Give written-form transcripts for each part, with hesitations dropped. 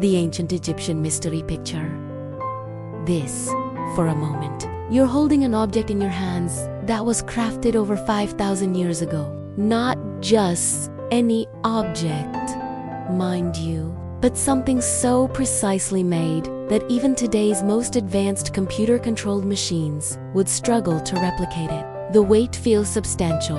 the ancient Egyptian mystery picture. This, for a moment, you're holding an object in your hands that was crafted over 5,000 years ago. Not just any object, mind you, but something so precisely made that even today's most advanced computer-controlled machines would struggle to replicate it. The weight feels substantial,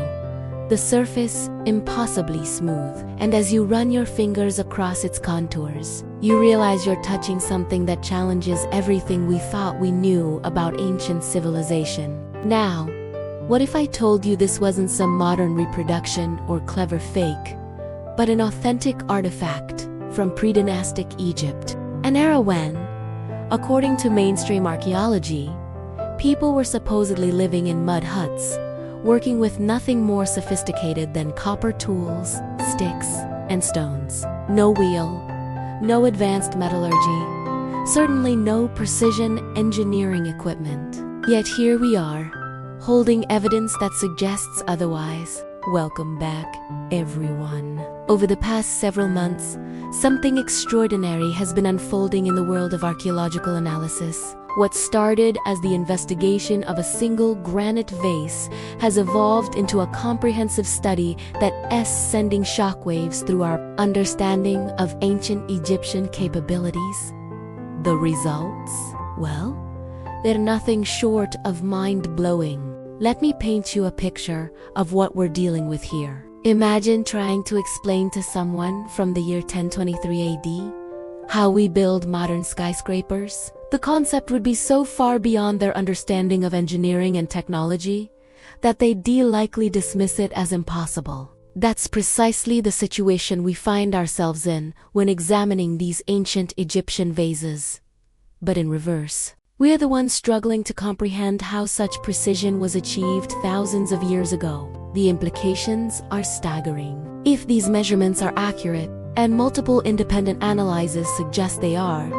the surface impossibly smooth, and as you run your fingers across its contours, you realize you're touching something that challenges everything we thought we knew about ancient civilization. Now, what if I told you this wasn't some modern reproduction or clever fake, but an authentic artifact from pre-dynastic Egypt, an era when, according to mainstream archaeology, people were supposedly living in mud huts, working with nothing more sophisticated than copper tools, sticks, and stones. No wheel, no advanced metallurgy, certainly no precision engineering equipment. Yet here we are, holding evidence that suggests otherwise. Welcome back, everyone. Over the past several months, something extraordinary has been unfolding in the world of archaeological analysis. What started as the investigation of a single granite vase has evolved into a comprehensive study that's sending shockwaves through our understanding of ancient Egyptian capabilities. The results? Well, they're nothing short of mind-blowing. Let me paint you a picture of what we're dealing with here. Imagine trying to explain to someone from the year 1023 AD how we build modern skyscrapers. The concept would be so far beyond their understanding of engineering and technology that they'd likely dismiss it as impossible. That's precisely the situation we find ourselves in when examining these ancient Egyptian vases. But in reverse, we are the ones struggling to comprehend how such precision was achieved thousands of years ago. The implications are staggering. If these measurements are accurate, and multiple independent analyses suggest they are,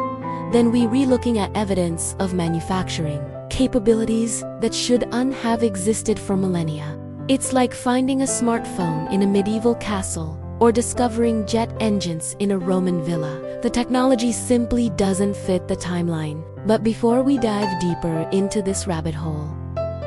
then we're re-looking at evidence of manufacturing capabilities that should have existed for millennia. It's like finding a smartphone in a medieval castle or discovering jet engines in a Roman villa. The technology simply doesn't fit the timeline. But before we dive deeper into this rabbit hole,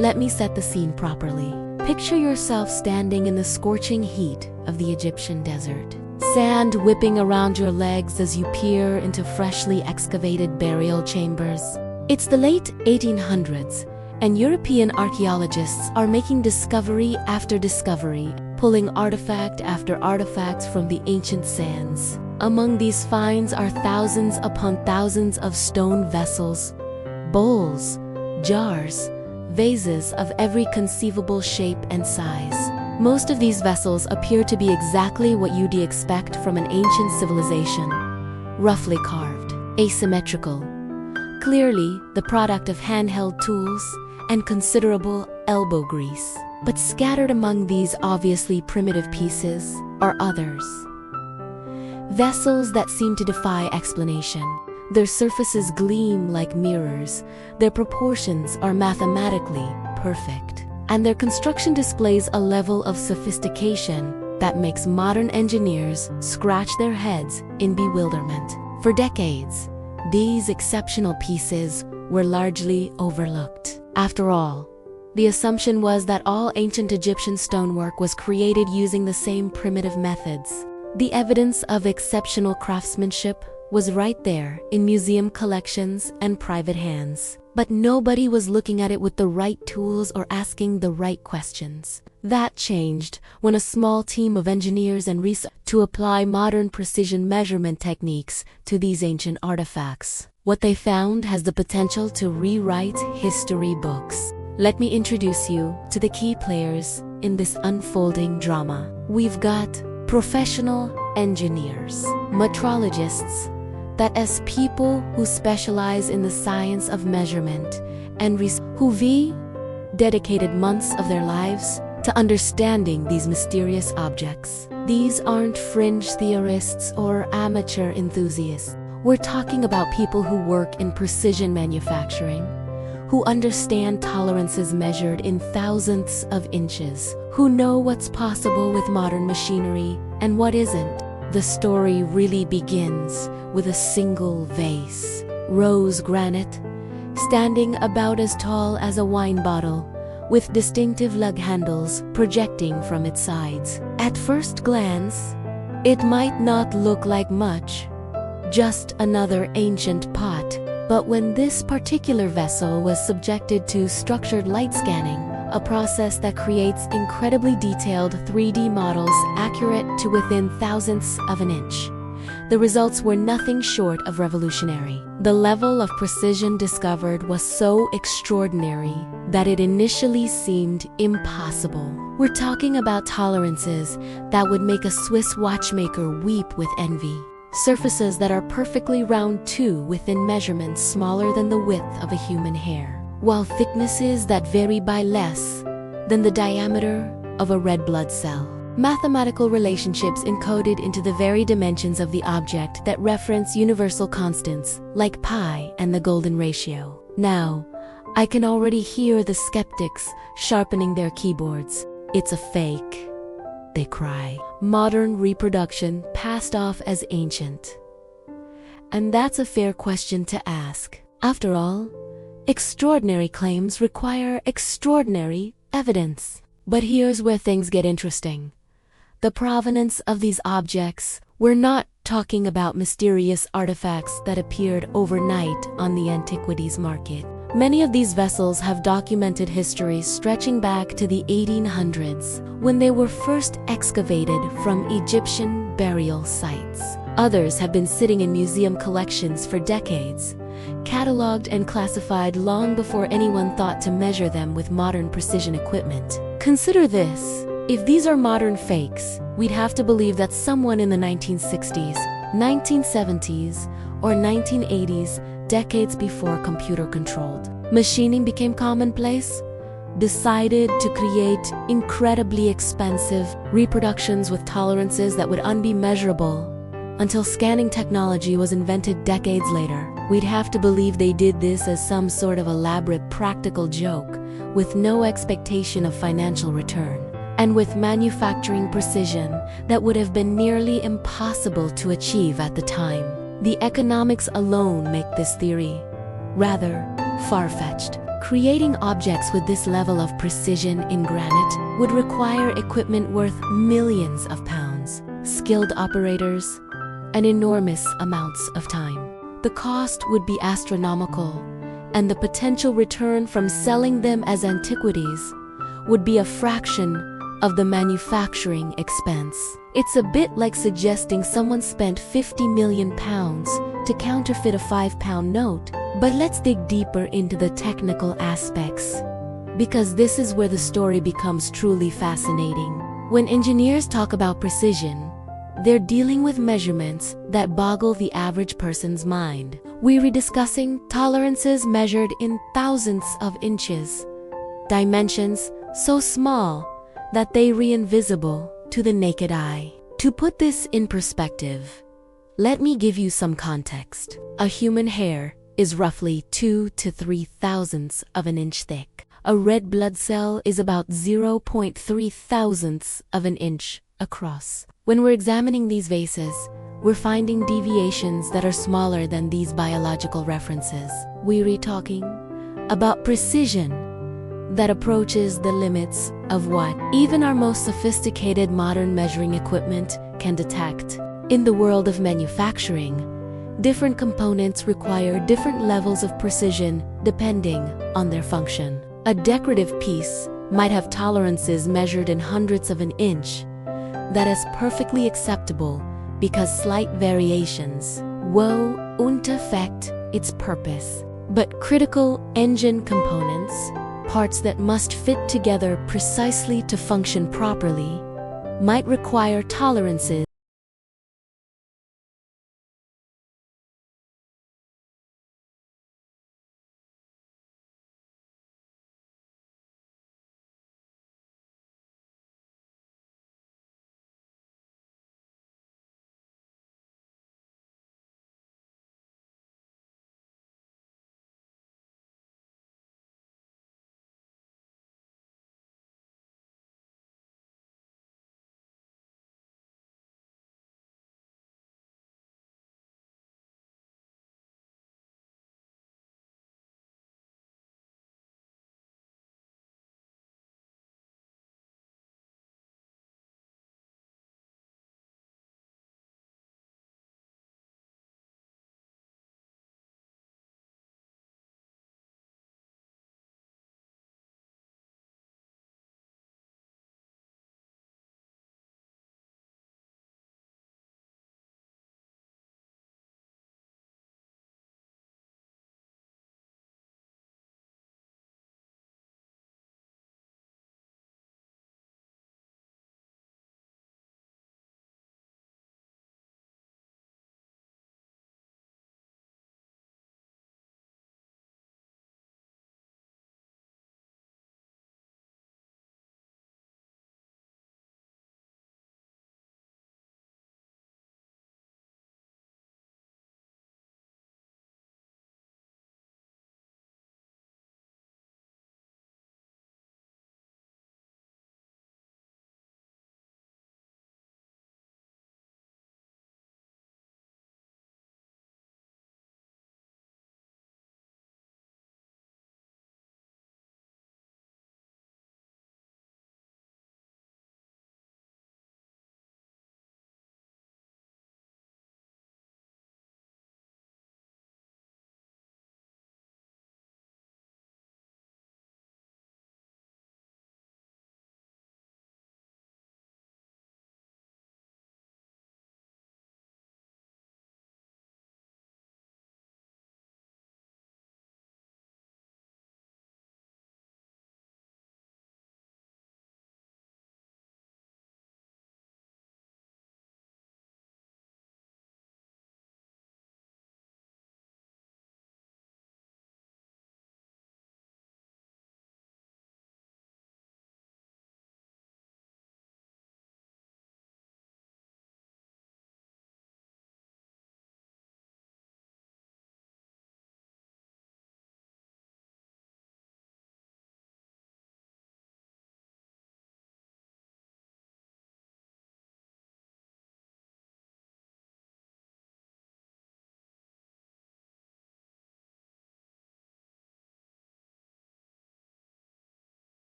let me set the scene properly. Picture yourself standing in the scorching heat of the Egyptian desert. Sand whipping around your legs as you peer into freshly excavated burial chambers. It's the late 1800s, and European archaeologists are making discovery after discovery, pulling artifact after artifact from the ancient sands. Among these finds are thousands upon thousands of stone vessels, bowls, jars, vases of every conceivable shape and size. Most of these vessels appear to be exactly what you'd expect from an ancient civilization. Roughly carved, asymmetrical, clearly the product of handheld tools and considerable elbow grease. But scattered among these obviously primitive pieces are others. Vessels that seem to defy explanation. Their surfaces gleam like mirrors, their proportions are mathematically perfect, and their construction displays a level of sophistication that makes modern engineers scratch their heads in bewilderment. For decades, these exceptional pieces were largely overlooked. After all, the assumption was that all ancient Egyptian stonework was created using the same primitive methods. The evidence of exceptional craftsmanship was right there in museum collections and private hands. But nobody was looking at it with the right tools or asking the right questions. That changed when a small team of engineers and researchers to apply modern precision measurement techniques to these ancient artifacts. What they found has the potential to rewrite history books. Let me introduce you to the key players in this unfolding drama. We've got professional engineers, metrologists, that as people who specialize in the science of measurement and who dedicated months of their lives to understanding these mysterious objects. These aren't fringe theorists or amateur enthusiasts. We're talking about people who work in precision manufacturing, who understand tolerances measured in thousandths of inches, who know what's possible with modern machinery and what isn't. The story really begins with a single vase, rose granite, standing about as tall as a wine bottle, with distinctive lug handles projecting from its sides. At first glance, it might not look like much, just another ancient pot. But when this particular vessel was subjected to structured light scanning, a process that creates incredibly detailed 3D models accurate to within thousandths of an inch, the results were nothing short of revolutionary. The level of precision discovered was so extraordinary that it initially seemed impossible. We're talking about tolerances that would make a Swiss watchmaker weep with envy. Surfaces that are perfectly round too, within measurements smaller than the width of a human hair, while thicknesses that vary by less than the diameter of a red blood cell. Mathematical relationships encoded into the very dimensions of the object that reference universal constants like pi and the golden ratio. Now, I can already hear the skeptics sharpening their keyboards. It's a fake, they cry. Modern reproduction passed off as ancient. And that's a fair question to ask. After all, extraordinary claims require extraordinary evidence. But here's where things get interesting. The provenance of these objects, we're not talking about mysterious artifacts that appeared overnight on the antiquities market. Many of these vessels have documented histories stretching back to the 1800s, when they were first excavated from Egyptian burial sites. Others have been sitting in museum collections for decades, cataloged and classified long before anyone thought to measure them with modern precision equipment. Consider this. If these are modern fakes, we'd have to believe that someone in the 1960s, 1970s, or 1980s, decades before computer-controlled machining became commonplace, decided to create incredibly expensive reproductions with tolerances that would be measurable until scanning technology was invented decades later. We'd have to believe they did this as some sort of elaborate practical joke with no expectation of financial return, and with manufacturing precision that would have been nearly impossible to achieve at the time. The economics alone make this theory rather far-fetched. Creating objects with this level of precision in granite would require equipment worth millions of pounds, skilled operators, and enormous amounts of time. The cost would be astronomical, and the potential return from selling them as antiquities would be a fraction of the manufacturing expense. It's a bit like suggesting someone spent 50 million pounds to counterfeit a £5 note. But let's dig deeper into the technical aspects, because this is where the story becomes truly fascinating. When engineers talk about precision, they're dealing with measurements that boggle the average person's mind. We're discussing tolerances measured in thousandths of inches, dimensions so small that they are invisible to the naked eye. To put this in perspective, let me give you some context. A human hair is roughly 2 to 3 thousandths of an inch thick. A red blood cell is about 0.3 thousandths of an inch across. When we're examining these vases, we're finding deviations that are smaller than these biological references. We're talking about precision that approaches the limits of what even our most sophisticated modern measuring equipment can detect. In the world of manufacturing, different components require different levels of precision depending on their function. A decorative piece might have tolerances measured in hundredths of an inch that is perfectly acceptable because slight variations won't affect its purpose. But critical engine components, parts that must fit together precisely to function properly, might require tolerances